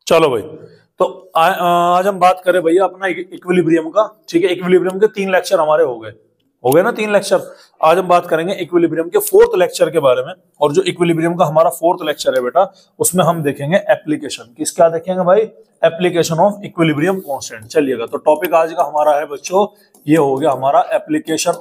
चलो भाई, तो आज हम बात करें भैया अपना इक्विलिब्रियम का। ठीक है, इक्विलिब्रियम के 3 लेक्चर हमारे हो गए ना, 3 लेक्चर। आज हम बात करेंगे इक्विलिब्रियम के 4th लेक्चर के बारे में। और जो इक्विलिब्रियम का हमारा 4th लेक्चर है बेटा, उसमें हम देखेंगे एप्लीकेशन। किस क्या देखेंगे भाई? Application of equilibrium constant. चलिएगा, तो टॉपिक आज का हमारा है बच्चों, ये हो गया हमारा एप्लीकेशन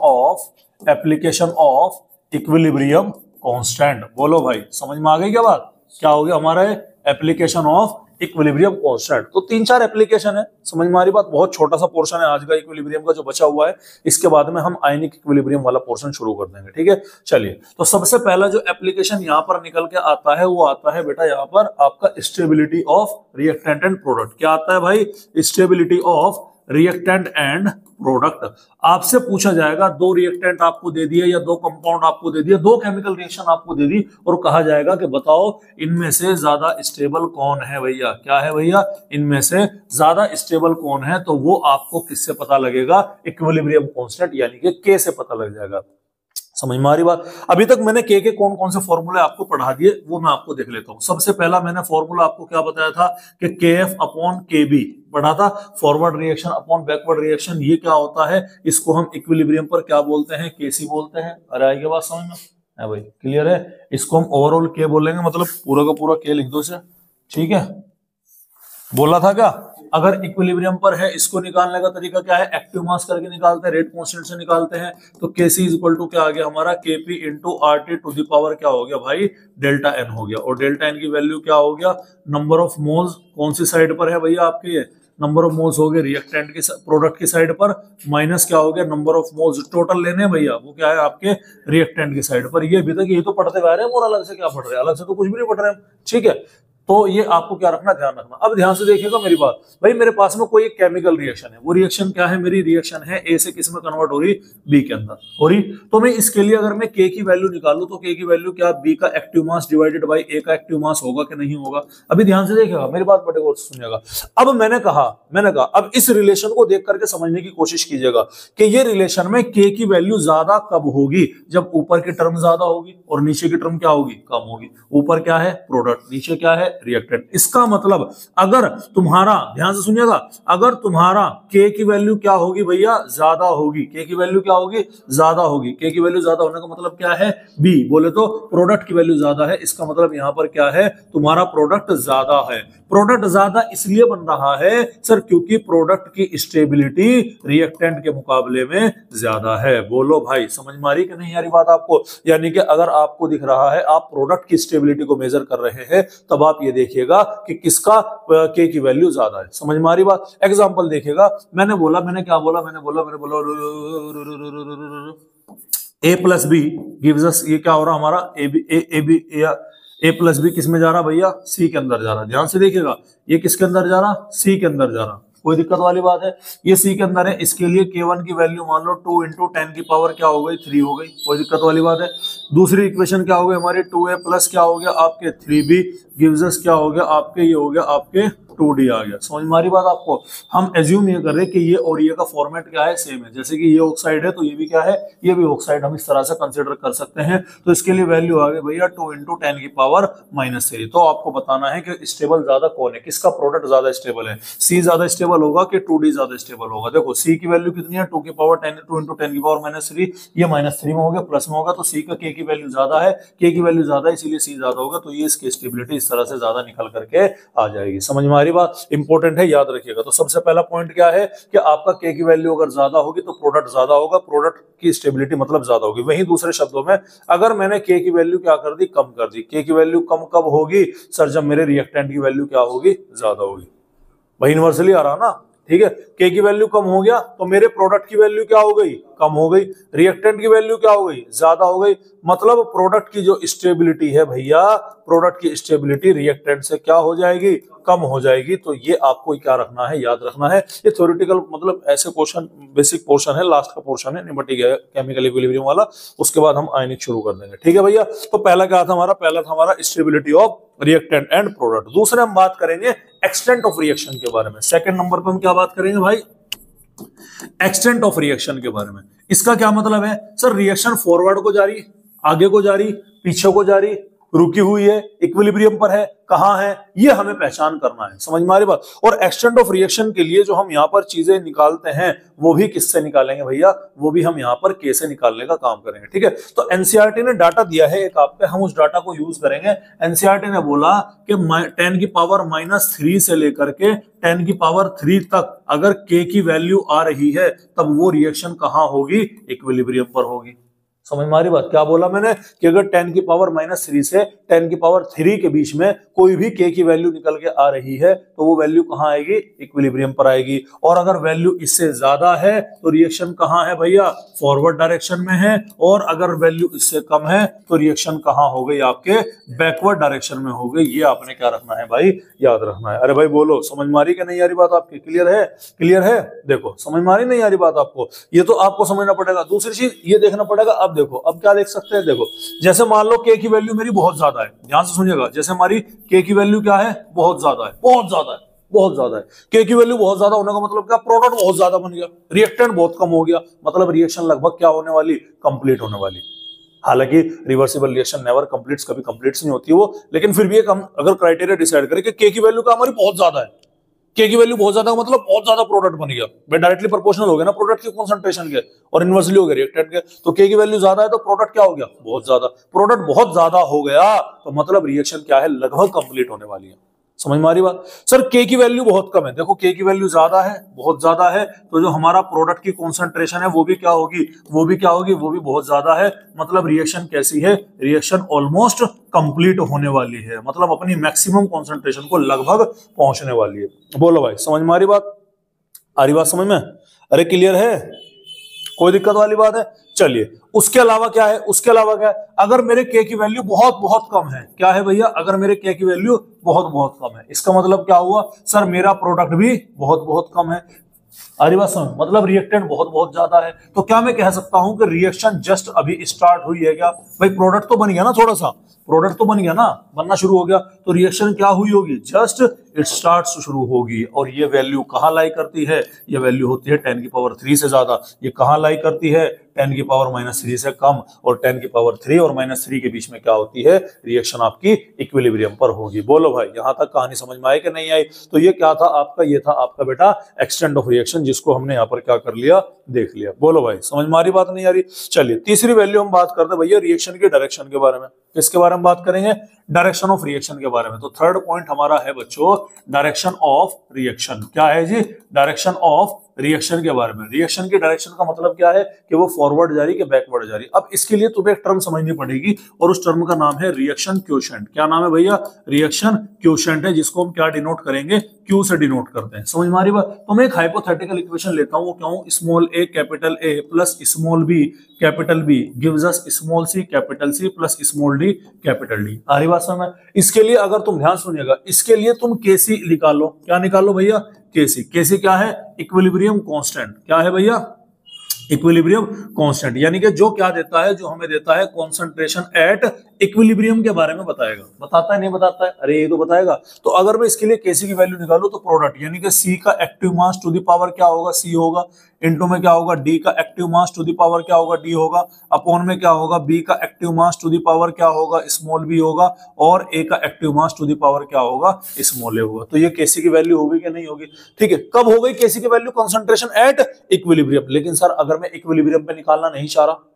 ऑफ इक्विलिब्रियम कांस्टेंट। बोलो भाई, समझ में आ गई क्या बात? क्या हो गया हमारा एप्लीकेशन ऑफ इक्विलिब्रियम कांस्टेंट। तो 3-4 एप्लीकेशन है, समझ में आ रही बात? बहुत छोटा सा पोर्शन है आज का इक्विलिब्रियम का जो बचा हुआ है। इसके बाद में हम आयनिक इक्विलिब्रियम वाला पोर्शन शुरू कर देंगे। ठीक है, चलिए। तो सबसे पहला जो एप्लीकेशन यहाँ पर निकल के आता है वो आता है बेटा यहाँ पर आपका stability of reactant and product. क्या आता है भाई? Stability of reactant and product. आपसे पूछा जाएगा, 2 रिएक्टेंट आपको दे दिए या 2 कंपाउंड आपको दे दिए, 2 केमिकल रिएक्शन आपको दे दी, और कहा जाएगा कि बताओ इनमें से ज्यादा स्टेबल कौन है भैया? क्या है भैया? इनमें से ज्यादा स्टेबल कौन है? तो वो आपको किससे पता लगेगा? इक्विलिब्रियम कांस्टेंट यानी कि के से पता लग जाएगा। समझ में आ रही बात? अभी तक मैंने के कौन कौन से फॉर्मूले आपको पढ़ा दिए, वो मैं आपको देख लेता हूं। सबसे पहला मैंने फॉर्मूला आपको क्या बताया था कि KF अपॉन KB पढ़ा था, forward reaction upon backward reaction. ये क्या होता है? इसको हम इक्विलिब्रियम पर क्या बोलते हैं? KC बोलते हैं। अरे आएगी बात समझ में? है भाई, क्लियर है? इसको हम ओवरऑल K बोलेंगे, मतलब पूरा का पूरा K लिख दो इसे। ठीक है, बोला था क्या? अगर इक्विलिब्रियम पर है, इसको निकालने का तरीका क्या है? एक्टिव मास करके निकालते हैं, रेट कांस्टेंट से निकालते हैं। तो KC इक्वल टू क्या आ गया हमारा? KP into RT to the power क्या हो गया भाई? डेल्टा N हो गया। और डेल्टा N की वैल्यू क्या हो गया? नंबर ऑफ मोल्स कौन सी साइड पर है भैया आपके? ये नंबर ऑफ मोल्स हो गए रिएक्टेंट की, प्रोडक्ट की साइड पर, माइनस क्या हो गया? नंबर ऑफ मोल्स टोटल लेने भैया, वो क्या है आपके? रिएक्टेंट की साइड पर। ये अभी तक यही तो पढ़ते हुए आ रहे हैं, और अलग से क्या पढ़ रहे हैं? अलग से तो कुछ भी नहीं पढ़ रहे हैं। ठीक है, तो ये आपको क्या रखना, ध्यान रखना। अब ध्यान से देखिएगा मेरी बात भाई, मेरे पास में कोई एक केमिकल रिएक्शन है, वो रिएक्शन क्या है? मेरी रिएक्शन है ए से किस में कन्वर्ट हो रही? बी के अंदर हो रही। तो मैं इसके लिए अगर मैं के की वैल्यू निकालूं, तो के की वैल्यू क्या? बी का एक्टिव मास डिवाइडेड बाई ए का एक्टिव मास होगा कि नहीं होगा? अभी ध्यान से देखिएगा मेरी बात, बड़े गौर से सुनिएगा। अब मैंने कहा अब इस रिलेशन को देख करके समझने की कोशिश कीजिएगा कि ये रिलेशन में के की वैल्यू ज्यादा कब होगी? जब ऊपर की टर्म ज्यादा होगी और नीचे की टर्म क्या होगी? कम होगी। ऊपर क्या है? प्रोडक्ट, नीचे क्या है? रिएक्टेंट। इसका मतलब अगर तुम्हारा, ध्यान से सुनिएगा, अगर तुम्हारा के की वैल्यू क्या होगी भैया? ज्यादा होगी। के की वैल्यू क्या होगी? ज्यादा होगी। के की वैल्यू ज्यादा होने का मतलब क्या है? बी बोले तो प्रोडक्ट की वैल्यू ज्यादा है। इसका मतलब यहां पर क्या है? तुम्हारा प्रोडक्ट ज्यादा है। प्रोडक्ट ज्यादा इसलिए बन रहा है सर क्योंकि प्रोडक्ट की स्टेबिलिटी रिएक्टेंट के मुकाबले में ज्यादा है। बोलो भाई, समझ में आ रही कि नहीं आ रही बात आपको? यानी कि अगर आपको दिख रहा है आप प्रोडक्ट की स्टेबिलिटी को मेजर कर रहे हैं, तब आप ये देखिएगा कि किसका के की वैल्यू ज्यादा है। समझ में आ रही बात? एग्जांपल देखिएगा, मैंने क्या बोला a plus B gives us, ये क्या हो रहा हमारा? ए प्लस बी किस में जा रहा भैया? सी के अंदर जा रहा। ध्यान से देखिएगा, ये किसके अंदर जा रहा? सी के अंदर जा रहा। कोई दिक्कत वाली बात है? ये सी के अंदर है, इसके लिए K1 की वैल्यू मान लो 2 इंटू 10 की पावर क्या हो गई? 3 हो गई। कोई दिक्कत वाली बात है? दूसरी इक्वेशन क्या हो गई हमारी? 2A प्लस क्या हो गया आपके? 3B गिव्स अस क्या हो गया आपके? ये हो गया आपके 2D आ गया। समझ में आ रही बात आपको? हम एज्यूम ये कर रहे हैं कि ये और ये का फॉर्मेट क्या है? सेम है। जैसे कि ये ऑक्साइड है तो ये भी क्या है? ये भी ऑक्साइड। हम इस तरह से कंसिडर कर सकते हैं। तो इसके लिए वैल्यू आ गई भैया 2 इंटू 10 की पावर -3। तो आपको बताना है कि स्टेबल ज्यादा कौन है, किसका प्रोडक्ट ज्यादा स्टेबल है? सी ज्यादा स्टेबल होगा कि 2D ज्यादा स्टेबल होगा? देखो सी की वैल्यू कितनी है? 2 की पावर 10, 2 इंटू 10 की पावर -3। ये -3 में हो गया, प्लस में होगा, तो सी का के की वैल्यू ज्यादा है। के की वैल्यू ज्यादा है इसीलिए सी ज्यादा होगा, तो ये इसकी स्टेबिलिटी इस तरह से ज्यादा निकल करके आ जाएगी। समझ में आ रही बात? इंपॉर्टेंट है, याद रखिएगा। तो सबसे पहला पॉइंट क्या है कि आपका के की वैल्यू अगर ज्यादा होगी तो प्रोडक्ट ज्यादा होगा, प्रोडक्ट की स्टेबिलिटी मतलब ज्यादा होगी। वहीं दूसरे शब्दों में अगर मैंने के की वैल्यू क्या कर दी? कम कर दी। के की वैल्यू कम कब होगी सर? जब मेरे रिएक्टेंट की वैल्यू क्या होगी? ज्यादा होगी। भाई यूनिवर्सली आ रहा ना? ठीक है, के की वैल्यू कम हो गया तो मेरे प्रोडक्ट की वैल्यू क्या हो गई? कम हो गई। रिएक्टेंट की वैल्यू क्या हो गई? ज्यादा हो गई। मतलब प्रोडक्ट की जो स्टेबिलिटी है भैया, प्रोडक्ट की स्टेबिलिटी रिएक्टेंट से क्या हो जाएगी? कम हो जाएगी। तो ये आपको क्या रखना है? याद रखना है। ये थ्योरेटिकल मतलब ऐसे क्वेश्चन, बेसिक पोर्शन है, लास्ट का पोर्शन है, निपट गया केमिकल इक्विलिब्रियम वाला। उसके बाद हम आयनिक शुरू कर देंगे। ठीक है भैया? तो पहला क्या था हमारा? पहला था हमारा stability of reactant and product. दूसरे हम बात करेंगे एक्सटेंट ऑफ रिएक्शन के बारे में। सेकंड नंबर पर हम क्या बात करेंगे भाई? एक्सटेंट ऑफ रिएक्शन के बारे में। इसका क्या मतलब है सर? रिएक्शन फॉरवर्ड को जा रही, आगे को जा रही, पीछे को जा रही, रुकी हुई है, इक्विलिब्रियम पर है, कहां है, ये हमें पहचान करना है। समझ में आ रही बात। और एक्सटेंट ऑफ रिएक्शन के लिए जो हम यहाँ पर चीजें निकालते हैं वो भी किससे निकालेंगे भैया, वो भी हम यहाँ पर के से निकालने का काम करेंगे। ठीक है, तो एनसीईआरटी ने डाटा दिया है एक आप पे, हम उस डाटा को यूज करेंगे। एनसीईआरटी ने बोला कि 10 की पावर -3 से लेकर के 10 की पावर 3 तक अगर के की वैल्यू आ रही है तब वो रिएक्शन कहां होगी, इक्विलिब्रियम पर होगी। समझ में आ रही बात। क्या बोला मैंने कि अगर 10 की पावर -3 से 10 की पावर 3 के बीच में कोई भी के की वैल्यू निकल के आ रही है तो वो वैल्यू कहां आएगी, इक्विलिब्रियम पर आएगी। और अगर वैल्यू इससे ज्यादा है तो रिएक्शन कहां है भैया, फॉरवर्ड डायरेक्शन में है। और अगर वैल्यू इससे कम है तो रिएक्शन कहां हो गई, आपके बैकवर्ड डायरेक्शन में हो गई। ये आपने क्या रखना है भाई, याद रखना है। अरे भाई बोलो, समझ में आ रही कि नहीं आ रही बात आपकी, क्लियर है, क्लियर है। देखो समझ में आ रही नहीं आ रही बात आपको, ये तो आपको समझना पड़ेगा। दूसरी चीज ये देखना पड़ेगा, अब देखो अब क्या देख सकते हैं, देखो जैसे मान लो के की वैल्यू मेरी बहुत ज्यादा है, ध्यान से सुनिएगा, जैसे हमारी के की वैल्यू क्या है, बहुत ज्यादा है, बहुत ज्यादा है, बहुत ज्यादा है। के की वैल्यू बहुत ज्यादा होने का मतलब क्या, प्रोडक्ट बहुत ज्यादा बन गया, रिएक्टेंट बहुत कम हो गया, मतलब रिएक्शन लगभग क्या होने वाली, कंप्लीट होने वाली। हालांकि रिवर्सिबल रिएक्शन नेवर कंप्लीट्स, कभी कंप्लीट्स नहीं होती वो, लेकिन फिर भी एक हम अगर क्राइटेरिया डिसाइड करें कि के की वैल्यू का हमारी बहुत ज्यादा है, के की वैल्यू बहुत ज्यादा मतलब बहुत ज्यादा प्रोडक्ट बन गया, वे डायरेक्टली प्रोपोर्शनल हो गया ना प्रोडक्ट के कंसंट्रेशन के और इनवर्सली हो गया रिएक्टेंट के। तो के की वैल्यू ज्यादा है तो प्रोडक्ट क्या हो गया, बहुत ज्यादा। प्रोडक्ट बहुत ज्यादा हो गया तो मतलब रिएक्शन क्या है, लगभग कंप्लीट होने वाली है। समझ में आ रही बात। सर के की वैल्यू बहुत कम है, देखो के की वैल्यू ज्यादा है, बहुत ज्यादा है, तो जो हमारा प्रोडक्ट की कॉन्सेंट्रेशन है वो भी क्या होगी, वो भी क्या होगी, वो भी बहुत ज्यादा है। मतलब रिएक्शन कैसी है, रिएक्शन ऑलमोस्ट कंप्लीट होने वाली है, मतलब अपनी मैक्सिमम कॉन्सेंट्रेशन को लगभग पहुंचने वाली है। बोलो भाई, समझ में आ रही बात, आ रही बात समझ में, अरे क्लियर है, कोई दिक्कत वाली बात है। चलिए उसके अलावा क्या है, उसके अलावा क्या है, अगर मेरे के की वैल्यू बहुत बहुत कम है, क्या है भैया, अगर मेरे के की वैल्यू बहुत बहुत कम है, इसका मतलब क्या हुआ, सर मेरा प्रोडक्ट भी बहुत बहुत कम है। अरे बात समझ, मतलब रिएक्टेंट बहुत बहुत ज्यादा है, तो क्या मैं कह सकता हूं कि रिएक्शन जस्ट अभी स्टार्ट हुई है क्या, भाई प्रोडक्ट तो बन गया ना, थोड़ा सा प्रोडक्ट तो बन गया ना, बनना शुरू हो गया, तो रिएक्शन क्या हुई होगी, जस्ट इट स्टार्ट शुरू होगी। और ये वैल्यू कहां लाई करती है, ये वैल्यू होती है 10 की पावर 3 से ज्यादा। ये कहां लाई करती है, 10 की पावर -3 से कम, और 10 की पावर 3 और -3 के बीच में क्या होती है, रिएक्शन आपकी इक्विलिब्रियम पर होगी। बोलो भाई यहां तक कहानी समझ में आई कि नहीं आई। तो ये क्या था आपका, ये था आपका बेटा एक्सटेंट ऑफ रिएक्शन, जिसको हमने यहाँ पर क्या कर लिया, देख लिया। बोलो भाई समझ में आ रही बात नहीं आ रही। चलिए तीसरी वैल्यू हम बात करते हैं भैया रिएक्शन के डायरेक्शन के बारे में। किसके बारे में बात करेंगे, डायरेक्शन ऑफ रिएक्शन के बारे में। तो थर्ड पॉइंट हमारा है बच्चों डायरेक्शन ऑफ रिएक्शन। क्या है जी, डायरेक्शन ऑफ रिएक्शन के बारे में। रिएक्शन की डायरेक्शन का मतलब क्या है कि वो फॉरवर्ड जा रही है कि बैकवर्ड जा रही है। अब इसके लिए तुम्हें एक टर्म समझनी पड़ेगी और उस टर्म का नाम है रिएक्शन क्वोशिएंट। क्या नाम है भैया, रिएक्शन क्वोशिएंट है, जिसको हम क्या डिनोट करेंगे, क्यू से डिनोट करते हैं। समझ में आ रही बात। तो मैं एक हाइपोथेटिकल इक्वेशन लेता हूं, वो क्या हूं, small a capital A plus small b capital B gives us small c capital C plus small d capital D। आ रही बात समझ में। इसके लिए अगर तुम ध्यान सुनिएगा, इसके लिए तुम Kc निकालो। क्या निकालो भैया, Kc। Kc क्या है, इक्विलिब्रियम कांस्टेंट। क्या है भैया, इक्विलिब्रियम कांस्टेंट, यानी कि जो क्या देता है, जो हमें देता है कॉन्सेंट्रेशन एट इक्विलिब्रियम के बारे में बताएगा। बताता है नहीं बताता है, अरे ये तो बताएगा। तो अगर मैं इसके लिए Kc की वैल्यू निकालूं तो प्रोडक्ट यानी कि C का active mass to the power क्या होगा, C होगा, इनटू में क्या होगा, D का active mass to the power क्या होगा, D होगा, अपॉन में क्या होगा, B का active mass to the power क्या होगा, स्मॉल b होगा, और A का active mass to the power क्या होगा, स्मॉल a होगा। तो ये Kc की वैल्यू होगी कि नहीं होगी, ठीक है। कब हो गई Kc की वैल्यू, कंसंट्रेशन एट इक्विलिब्रियम। लेकिन सर अगर मैं इक्विलिब्रियम पे निकालना नहीं चाह रहा,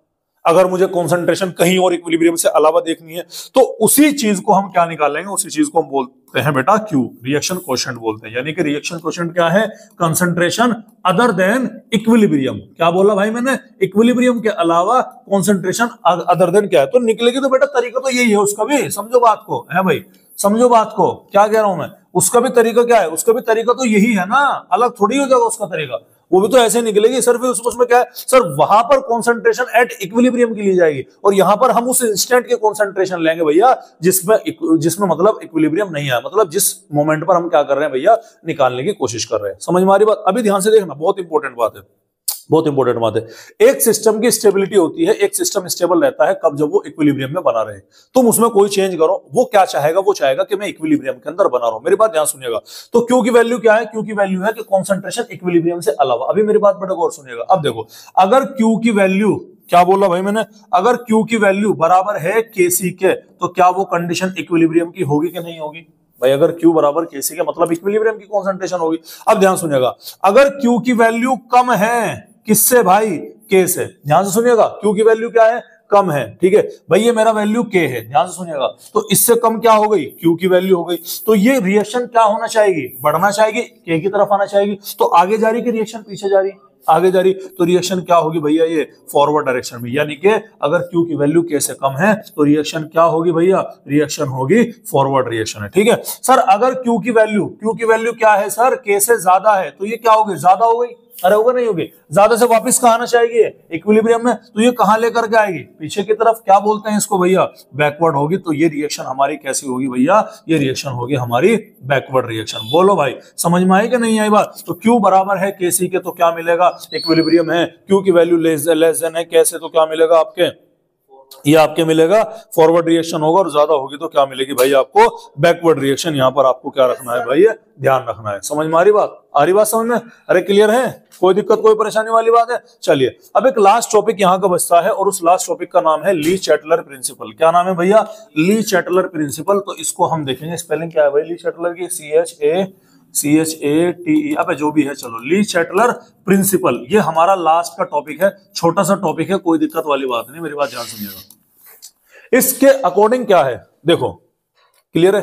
अगर मुझे कंसंट्रेशन कहीं और इक्विलिब्रियम से अलावा देखनी है, तो उसी चीज को हम क्या निकालेंगे, उसी चीज को हम बोलते हैं बेटा क्यू, रिएक्शन क्वोशिएंट बोलते हैं। यानी कि रिएक्शन क्वोशिएंट क्या है, कंसंट्रेशन अदर देन इक्विलिब्रियम। क्या बोला भाई मैंने, इक्विलिब्रियम के अलावा कंसंट्रेशन अदर देन क्या है, तो निकलेगी। तो बेटा तरीका तो यही है उसका भी, समझो बात को, है भाई, समझो बात को, क्या कह रहा हूं मैं। उसका भी तरीका क्या है, उसका भी तरीका तो यही है ना, अलग थोड़ी हो जाएगा उसका तरीका, वो भी तो ऐसे निकलेगी। सर फिर उसमें क्या है, सर वहां पर कंसंट्रेशन एट इक्विलिब्रियम की ली जाएगी, और यहां पर हम उस इंस्टेंट के कंसंट्रेशन लेंगे भैया जिसमें मतलब इक्विलिब्रियम नहीं है, मतलब जिस मोमेंट पर हम क्या कर रहे हैं भैया, निकालने की कोशिश कर रहे हैं। समझ में आ रही बात। अभी ध्यान से देखना, बहुत इंपॉर्टेंट बात है, बहुत इंपॉर्टेंट बात है। एक सिस्टम की स्टेबिलिटी होती है, एक सिस्टम स्टेबल रहता है कब, जब वो इक्विलिब्रियम में बना रहे। तुम उसमें कोई चेंज करो, वो क्या चाहेगा, वो चाहेगा कि मैं इक्विलिब्रियम के अंदर बना रहा हूं। मेरी बात ध्यान सुनिएगा। तो क्यू की वैल्यू क्या है, क्यू की वैल्यू है कि कंसंट्रेशन इक्विलिब्रियम से अलावा। अभी मेरी बात बड़ा गौर सुनिएगा। अब देखो, अगर क्यू की वैल्यू क्या बोला भाई मैंने, अगर Q की वैल्यू बराबर है Kc के तो क्या वो कंडीशन इक्विलिब्रियम की होगी कि नहीं होगी भाई। अगर Q बराबर Kc के मतलब इक्विलिब्रियम की कॉन्सेंट्रेशन होगी। अब ध्यान सुनिएगा, अगर Q की वैल्यू कम है किससे भाई, K से, ध्यान से सुनिएगा, Q की वैल्यू क्या है, कम है, ठीक है भाई, ये मेरा वैल्यू K है, ध्यान से सुनिएगा, तो इससे कम क्या हो गई, Q की वैल्यू हो गई, तो ये रिएक्शन क्या होना चाहिए, बढ़ना चाहिए, K की तरफ आना चाहिए, तो आगे जा रही कि रिएक्शन पीछे जा रही, आगे जा रही, तो रिएक्शन क्या होगी भैया, ये फॉरवर्ड डायरेक्शन में, यानी कि अगर Q की वैल्यू K से कम है तो रिएक्शन क्या होगी भैया, रिएक्शन होगी फॉरवर्ड रिएक्शन है, ठीक है सर। अगर Q की वैल्यू क्या है सर, K से ज्यादा है, तो ये क्या होगी, ज्यादा हो गई, अरे होगा नहीं होगी, ज्यादा से वापस कहां आना चाहिए, इक्विलिब्रियम में, तो ये कहां लेकर के आएगी, पीछे की तरफ, क्या बोलते हैं इसको भैया, बैकवर्ड होगी, तो ये रिएक्शन हमारी कैसी होगी भैया, ये रिएक्शन होगी हमारी बैकवर्ड रिएक्शन। बोलो भाई समझ में आई कि नहीं आई बात। तो Q बराबर है Kc के तो क्या मिलेगा, इक्विलिब्रियम है, Q की वैल्यू लेस देन है K से तो क्या मिलेगा आपके, ये आपके मिलेगा फॉरवर्ड रिएक्शन होगा, और ज्यादा होगी तो क्या मिलेगी भाई आपको, बैकवर्ड रिएक्शन। यहां पर आपको क्या रखना है भाई, ध्यान रखना है। समझ में आ रही बात समझ में, अरे क्लियर है, कोई दिक्कत कोई परेशानी वाली बात है। चलिए अब एक लास्ट टॉपिक यहां का बचता है, और उस लास्ट टॉपिक का नाम है ली चैटलर प्रिंसिपल। क्या नाम है भैया, ली चैटलर प्रिंसिपल। तो इसको हम देखेंगे, स्पेलिंग क्या है भाई ली चैटलर की, CHATE, अब जो भी है चलो, ली चैटलर प्रिंसिपल, ये हमारा लास्ट का टॉपिक है, छोटा सा टॉपिक है, कोई दिक्कत वाली बात नहीं, मेरी बात ध्यान सुनिएगा। इसके अकॉर्डिंग क्या है देखो, क्लियर है,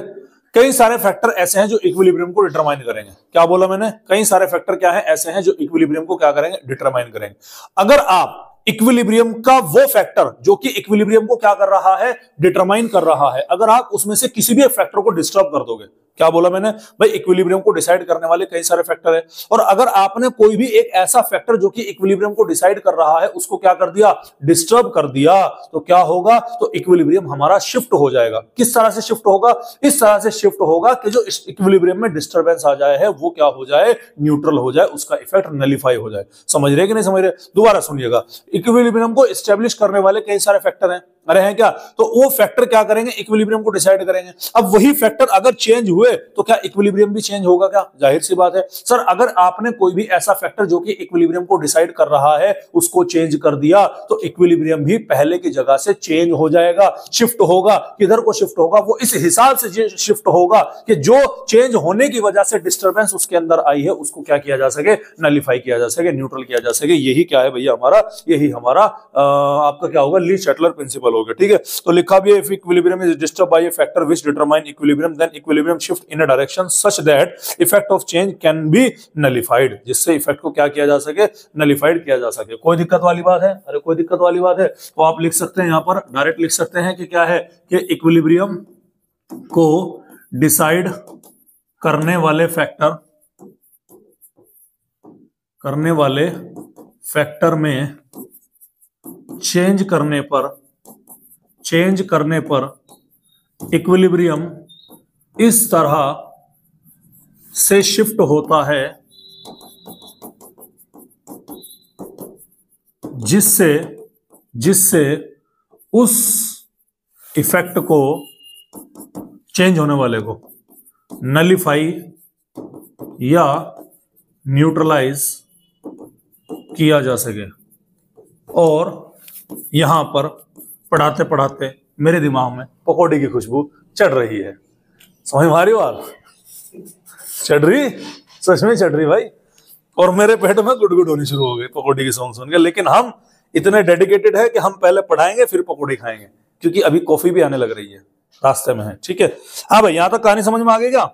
कई सारे फैक्टर ऐसे हैं जो इक्विलिब्रियम को डिटरमाइन करेंगे। क्या बोला मैंने, कई सारे फैक्टर क्या है ऐसे हैं जो इक्विलिब्रियम को क्या करेंगे, डिटरमाइन करेंगे। अगर आप इक्विलिब्रियम का वो फैक्टर जो कि इक्विलिब्रियम को क्या कर रहा है, डिटरमाइन कर रहा है, अगर आप उसमें से किसी भी एक फैक्टर को डिस्टर्ब कर दोगे, क्या बोला मैंने भाई, इक्विलिब्रियम को डिसाइड करने वाले कई सारे फैक्टर है, और अगर आपने कोई भी एक ऐसा फैक्टर जो कि इक्विलिब्रियम को डिसाइड कर रहा है उसको क्या कर दिया, डिस्टर्ब कर दिया, तो क्या होगा, तो इक्विलिब्रियम हमारा शिफ्ट हो जाएगा। किस तरह से शिफ्ट होगा, इस तरह से शिफ्ट होगा कि जो इक्विलिब्रियम में डिस्टर्बेंस आ जाए है वो क्या हो जाए, न्यूट्रल हो जाए, उसका इफेक्ट नलिफाई हो जाए। समझ रहे कि नहीं समझ रहे, दोबारा सुनिएगा, इक्विलिब्रियम को एस्टेब्लिश करने वाले कई सारे फैक्टर हैं, अरे हैं क्या, तो वो फैक्टर क्या करेंगे, इक्विलिब्रियम को डिसाइड करेंगे। अब वही फैक्टर अगर चेंज हुए तो क्या इक्विलिब्रियम भी चेंज होगा क्या, जाहिर सी बात है। सर अगर आपने कोई भी ऐसा फैक्टर जो कि इक्विलिब्रियम को डिसाइड कर रहा है उसको चेंज कर दिया, तो इक्विलिब्रियम भी पहले की जगह से चेंज हो जाएगा, शिफ्ट होगा, किधर को शिफ्ट होगा, वो इस हिसाब से शिफ्ट होगा कि जो चेंज होने की वजह से डिस्टर्बेंस उसके अंदर आई है उसको क्या किया जा सके, नलिफाई किया जा सके, न्यूट्रल किया जा सके। यही क्या है भैया हमारा, यही हमारा आपका क्या होगा, ली चैटलर प्रिंसिपल होगा, ठीक है। तो लिखा भी है, if equilibrium is disturb by a factor which determine equilibrium then equilibrium shift in a direction such that effect of change can be nullified, जिससे इफेक्ट को क्या किया जा सके, नलिफाइड किया जा सके। कोई दिक्कत वाली बात है, अरे कोई दिक्कत वाली बात है, तो आप लिख सकते हैं यहां पर, डायरेक्ट लिख सकते हैं कि क्या है, कि इक्विलिब्रियम को डिसाइड करने वाले फैक्टर में चेंज करने पर इक्विलिब्रियम इस तरह से शिफ्ट होता है जिससे उस इफेक्ट को, चेंज होने वाले को नलिफाई या न्यूट्रलाइज किया जा सके। और यहां पर पढ़ाते पढ़ाते मेरे दिमाग में पकौड़ी की खुशबू चढ़ रही है, समझ में आ रही बात, चढ़ रही, सच में चढ़ रही भाई, और मेरे पेट में गुड़गुड़ होनी शुरू हो गई पकौड़ी की सॉन्ग सुन के। लेकिन हम इतने डेडिकेटेड है कि हम पहले पढ़ाएंगे फिर पकौड़ी खाएंगे, क्योंकि अभी कॉफी भी आने लग रही है, रास्ते में है, ठीक है। हाँ भाई यहां तक कहानी समझ में आ गई क्या,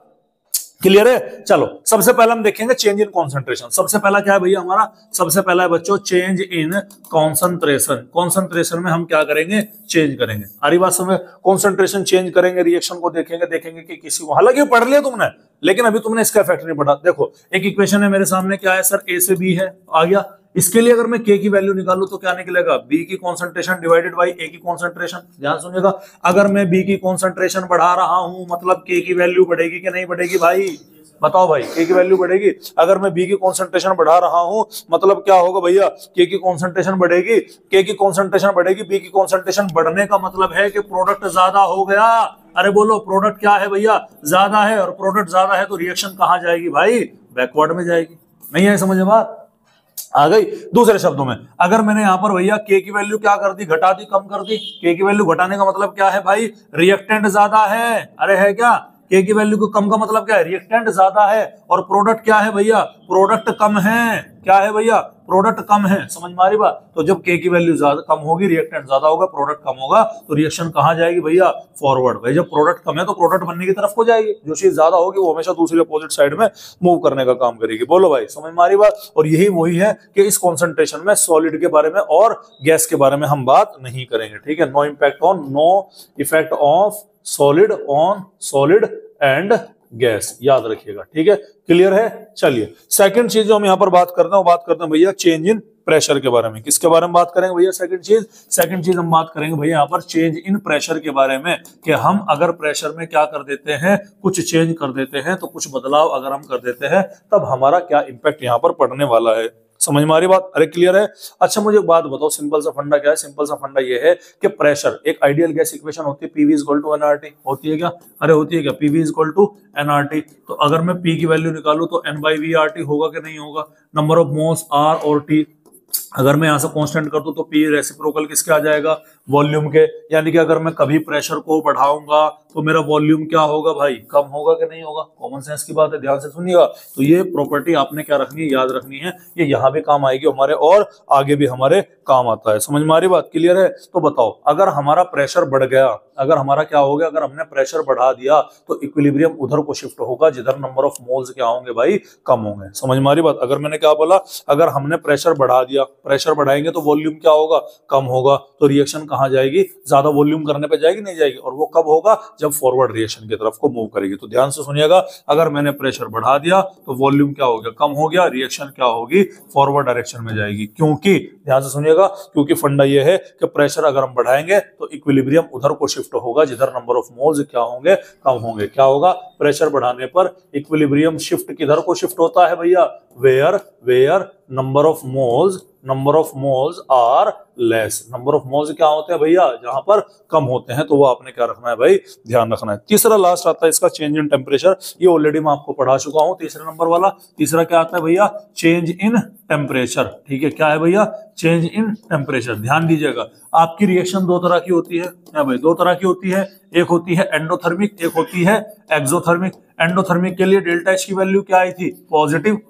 क्लियर है। चलो सबसे पहले हम देखेंगे चेंज इन कॉन्सेंट्रेशन। सबसे पहला क्या है भैया हमारा, सबसे पहला है बच्चों चेंज इन कॉन्सेंट्रेशन। कॉन्सेंट्रेशन में हम क्या करेंगे, चेंज करेंगे। आरी बात समझ, कॉन्सेंट्रेशन चेंज करेंगे, रिएक्शन को देखेंगे कि किसी को, हालांकि पढ़ लिया तुमने लेकिन अभी तुमने इसका इफेक्ट नहीं पढ़ा। देखो एक इक्वेशन है मेरे सामने, क्या है सर, ए से बी है, आ गया। इसके लिए अगर मैं के की वैल्यू निकालूं तो क्या निकलेगा, बी की कॉन्सेंट्रेशन डिवाइडेड बाई ए की कॉन्सेंट्रेशन। ध्यान सुनिएगा, अगर मैं बी की कॉन्सेंट्रेशन बढ़ा रहा हूं मतलब के की वैल्यू बढ़ेगी कि नहीं बढ़ेगी भाई, बताओ भाई, के की वैल्यू बढ़ेगी। अगर मैं बी की कॉन्सेंट्रेशन बढ़ा रहा हूं मतलब क्या होगा भैया, के की कॉन्सेंट्रेशन बढ़ेगी, के की कॉन्सेंट्रेशन बढ़ेगी, बी की कॉन्सेंट्रेशन बढ़ने का मतलब है कि प्रोडक्ट ज्यादा हो गया। अरे बोलो प्रोडक्ट क्या है भैया, ज्यादा है, और प्रोडक्ट ज्यादा है तो रिएक्शन कहां जाएगी भाई, बैकवर्ड में जाएगी। नहीं है समझ में बात, आ गई। दूसरे शब्दों में अगर मैंने यहां पर भैया के की वैल्यू क्या कर दी, घटा दी, कम कर दी, के की वैल्यू घटाने का मतलब क्या है भाई, रिएक्टेंट ज्यादा है। अरे है क्या, के की वैल्यू को कम का मतलब क्या है, रिएक्टेंट ज्यादा है। और प्रोडक्ट क्या है भैया, प्रोडक्ट कम है। क्या है भैया, प्रोडक्ट कम है। समझ में आ रही बात। तो जब के की वैल्यू ज्यादा कम होगी, रिएक्टेंट ज्यादा होगा, प्रोडक्ट कम होगा, तो रिएक्शन कहां जाएगी भैया, फॉरवर्ड। भाई जब प्रोडक्ट कम है तो प्रोडक्ट बनने की तरफ को जाएगी, जो चीज ज्यादा होगी वो हमेशा दूसरी अपोजिट साइड में मूव करने का काम करेगी। बोलो भाई, समझ में आ रही बात। और यही वही है कि इस कॉन्सेंट्रेशन में सॉलिड के बारे में और गैस के बारे में हम बात नहीं करेंगे, ठीक है। No effect of solid on solid and gas, याद रखिएगा, ठीक है। क्लियर है। चलिए सेकंड चीज जो हम यहां पर बात करते हैं वो बात करते हैं भैया चेंज इन प्रेशर के बारे में। किसके बारे में बात करेंगे भैया, सेकंड चीज हम बात करेंगे भैया यहाँ पर चेंज इन प्रेशर के बारे में, कि हम अगर प्रेशर में क्या कर देते हैं, कुछ चेंज कर देते हैं, तो कुछ बदलाव अगर हम कर देते हैं तब हमारा क्या इंपैक्ट यहाँ पर पड़ने वाला है। समझ में आ रही बात। अरे क्लियर है। अच्छा मुझे एक बात बताओ, सिंपल सा फंडा क्या है, सिंपल सा फंडा ये है कि प्रेशर एक आइडियल गैस इक्वेशन होती है, PV is equal to NRT. होती है क्या, अरे होती है क्या, PV is equal to NRT. तो अगर मैं पी की वैल्यू निकालू तो N by V R T होगा कि नहीं होगा, नंबर ऑफ मोल्स आर और टी। अगर मैं यहां से कांस्टेंट कर दूं तो पी रेसिप्रोकल किसके आ जाएगा, वॉल्यूम के। यानी कि अगर मैं कभी प्रेशर को बढ़ाऊंगा तो मेरा वॉल्यूम क्या होगा भाई, कम होगा कि नहीं होगा। कॉमन सेंस की बात है, ध्यान से सुनिएगा। तो ये प्रॉपर्टी आपने क्या रखनी है, याद रखनी है। ये यहाँ भी काम आएगी हमारे और आगे भी हमारे काम आता है। समझ में आ रही बात, क्लियर है। तो बताओ अगर हमारा प्रेशर बढ़ गया, अगर हमारा क्या हो गया, अगर हमने प्रेशर बढ़ा दिया तो इक्विलिब्रियम उधर को शिफ्ट होगा जिधर नंबर ऑफ मोल्स क्या होंगे भाई, कम होंगे। समझ में आ रही बात। अगर मैंने क्या बोला, अगर हमने प्रेशर बढ़ा दिया, प्रेशर बढ़ाएंगे तो वॉल्यूम क्या होगा, कम होगा। तो रिएक्शन कहां जाएगी, ज्यादा वॉल्यूम करने पे जाएगी, नहीं जाएगी। और वो कब होगा, जब फॉरवर्ड रिएक्शन की तरफ को मूव करेगी। तो ध्यान से सुनिएगा, अगर मैंने प्रेशर बढ़ा दिया तो वॉल्यूम क्या हो गया, कम हो गया, रिएक्शन क्या होगी, फॉरवर्ड डायरेक्शन में जाएगी। क्योंकि ध्यान से सुनिएगा, क्योंकि फंडा ये है कि प्रेशर अगर हम बढ़ाएंगे तो इक्विलिब्रियम उधर को शिफ्ट होगा जिधर नंबर ऑफ मोल्स क्या होंगे, कम होंगे। क्या होगा, प्रेशर बढ़ाने पर इक्विलिब्रियम शिफ्ट किधर को शिफ्ट होता है भैया, where number of moles are less. Number of moles क्या होते हैं भैया, जहां पर कम होते हैं। तो वो आपने क्या रखना है भाई, ध्यान रखना है। तीसरा लास्ट आता है इसका चेंज इन टेम्परेचर। ये ऑलरेडी मैं आपको पढ़ा चुका हूं, तीसरे नंबर वाला। तीसरा क्या आता है भैया, चेंज इन टेम्परेचर। ठीक है, क्या है भैया, चेंज इन टेम्परेचर। ध्यान दीजिएगा, आपकी रिएक्शन दो तरह की होती है भाई, दो तरह की होती है। एक होती है एंडोथर्मिक, एक होती है एक्सोथर्मिक। एंडोथर्मिक के लिए डेल्टा एच की वैल्यू क्या आई थी, पॉजिटिव।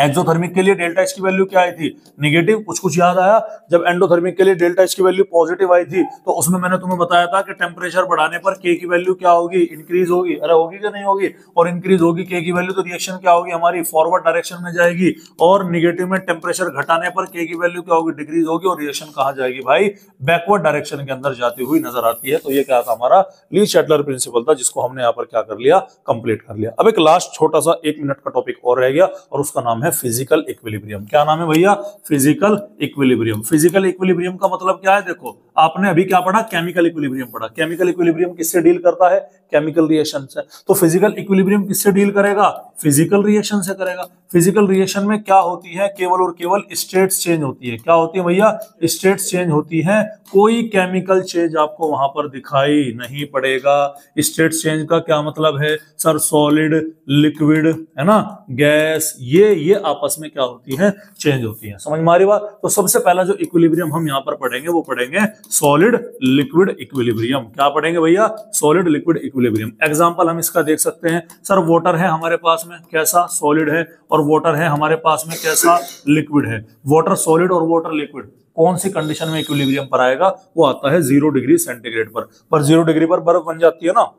एक्सोथर्मिक के लिए डेल्टा एच की वैल्यू क्या आई थी, नेगेटिव। कुछ याद आया, जब एंडोथर्मिक के लिए डेल्टा एच की वैल्यू पॉजिटिव आई थी तो उसमें मैंने तुम्हें बताया था कि टेम्परेचर बढ़ाने पर के की वैल्यू क्या होगी, इंक्रीज होगी। अरे होगी कि नहीं होगी, और इंक्रीज होगी के की वैल्यू तो रिएक्शन क्या होगी हमारी, फॉरवर्ड डायरेक्शन में जाएगी। और निगेटिव में टेम्परेचर घटाने पर के की वैल्यू क्या होगी, डिक्रीज होगी, और रिएक्शन कहां जाएगी भाई, बैकवर्ड डायरेक्शन के अंदर जाती हुई नजर आती है। तो ये क्या था हमारा ली-शैटलर प्रिंसिपल था, जिसको हमने यहाँ पर क्या कर लिया, कंप्लीट कर लिया। अब एक लास्ट छोटा सा 1 मिनट का टॉपिक और रह गया, और उसका नाम है फिजिकल इक्विलिब्रियम। क्या नाम है भैया, फिजिकल इक्विलिब्रियम। फिजिकल इक्विलिब्रियम का मतलब क्या है, देखो आपने अभी क्या पढ़ा, केमिकल इक्विलिब्रियम पढ़ा। केमिकल इक्विलिब्रियम किससे डील करता है, केमिकल रिएक्शन से। तो फिजिकल इक्विलिब्रियम किससे डील करेगा, फिजिकल रिएक्शन से करेगा। फिजिकल रिएक्शन में क्या होती है, केवल और केवल स्टेट्स चेंज होती है। क्या होती है भैया, स्टेट्स चेंज होती है। कोई केमिकल चेंज आपको वहां पर दिखाई नहीं पड़ेगा। स्टेट्स चेंज का क्या मतलब है सर, सॉलिड, लिक्विड, है ना, गैस, ये आपस में क्या होती है, चेंज होती है। समझ में आ रही बात। तो सबसे पहला जो इक्विलिब्रियम हम यहाँ पर पढ़ेंगे वो पढ़ेंगे सॉलिड लिक्विड इक्विलिब्रियम। क्या पढ़ेंगे भैया, सॉलिड लिक्विड इक्विलिब्रियम। एग्जांपल हम इसका देख सकते हैं, सर वाटर है हमारे पास में, कैसा, सॉलिड है, और वाटर है हमारे पास में, कैसा, लिक्विड है। वाटर सॉलिड और वाटर लिक्विड कौन सी कंडीशन में इक्विलिब्रियम पर आएगा, वो आता है 0 डिग्री सेंटीग्रेड पर 0 डिग्री पर बर्फ बन जाती है ना,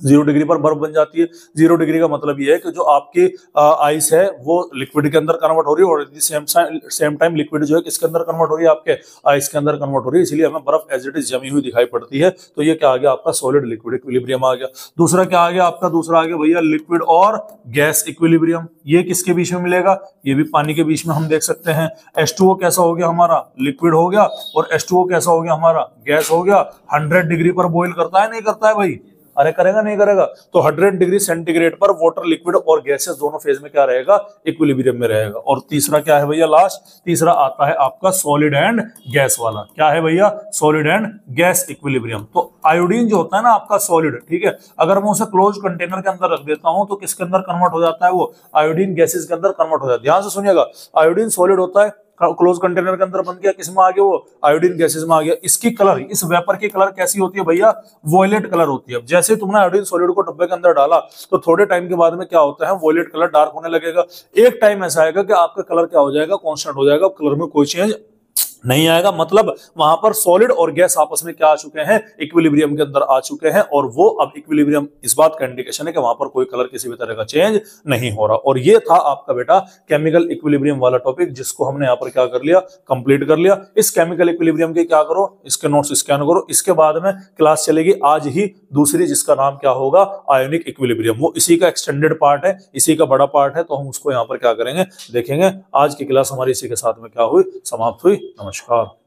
0 डिग्री पर बर्फ बन जाती है। 0 डिग्री का मतलब ये है कि जो आपकी आइस है वो लिक्विड के अंदर कन्वर्ट हो रही है, और सेम टाइम लिक्विड जो है किसके अंदर कन्वर्ट हो रही है, आपके आइस के अंदर कन्वर्ट हो रही है। इसलिए हमें बर्फ एज इट इज जमी हुई दिखाई पड़ती है। तो ये क्या आ गया आपका, सॉलिड लिक्विड इक्विलिब्रियम आ गया। दूसरा क्या आ गया आपका, दूसरा आ गया भैया लिक्विड और गैस इक्विलिब्रियम। ये किसके बीच में मिलेगा, ये भी पानी के बीच में हम देख सकते हैं। H2O कैसा हो गया हमारा, लिक्विड हो गया, और H2O कैसा हो गया हमारा, गैस हो गया। 100 डिग्री पर बॉईल करता है नहीं करता है भाई, अरे करेगा नहीं करेगा? तो 100 डिग्री सेंटीग्रेड पर वाटर, लिक्विड और गैसेस दोनों फेज में क्या रहेगा? इक्विलिब्रियम में रहेगा। और तीसरा क्या है भैया? लास्ट तीसरा आता है आपका सॉलिड एंड गैस वाला। क्या है भैया? Solid and gas equilibrium. तो आयोडीन जो होता है ना आपका सॉलिड, ठीक है, अगर मैं उसे क्लोज कंटेनर के अंदर रख देता हूं तो किसके अंदर कन्वर्ट हो जाता है? वो आयोडीन गैसेस के अंदर कन्वर्ट हो जाता है। ध्यान से सुनिएगा, आयोडीन सॉलिड होता है, क्लोज कंटेनर के अंदर बन गया, किस में आ गया? वो आयोडीन गैसेस में आ गया। इसकी कलर, इस वेपर की कलर कैसी होती है भैया? वॉयलेट कलर होती है। अब जैसे तुमने आयोडीन सॉलिड को डब्बे के अंदर डाला तो थोड़े टाइम के बाद में क्या होता है? वॉयलेट कलर डार्क होने लगेगा। एक टाइम ऐसा आएगा कि आपका कलर क्या हो जाएगा? कांस्टेंट हो जाएगा, कलर में कोई चेंज नहीं आएगा। मतलब वहां पर सॉलिड और गैस आपस में क्या आ चुके हैं? इक्विलिब्रियम के अंदर आ चुके हैं। और वो अब इक्विलिब्रियम इस बात का इंडिकेशन है कि वहां पर कोई कलर किसी भी तरह का चेंज नहीं हो रहा। और ये था आपका बेटा केमिकल इक्विलिब्रियम वाला टॉपिक, जिसको हमने यहाँ पर क्या कर लिया? कंप्लीट कर लिया। इस केमिकल इक्विलिब्रियम के क्या करो? इसके नोट्स स्कैन करो। इसके बाद में क्लास चलेगी आज ही दूसरी, जिसका नाम क्या होगा? Ionic equilibrium. वो इसी का एक्सटेंडेड पार्ट है, इसी का बड़ा पार्ट है, तो हम उसको यहाँ पर क्या करेंगे? देखेंगे। आज की क्लास हमारी इसी के साथ में क्या हुई? समाप्त हुई। नमस्कार।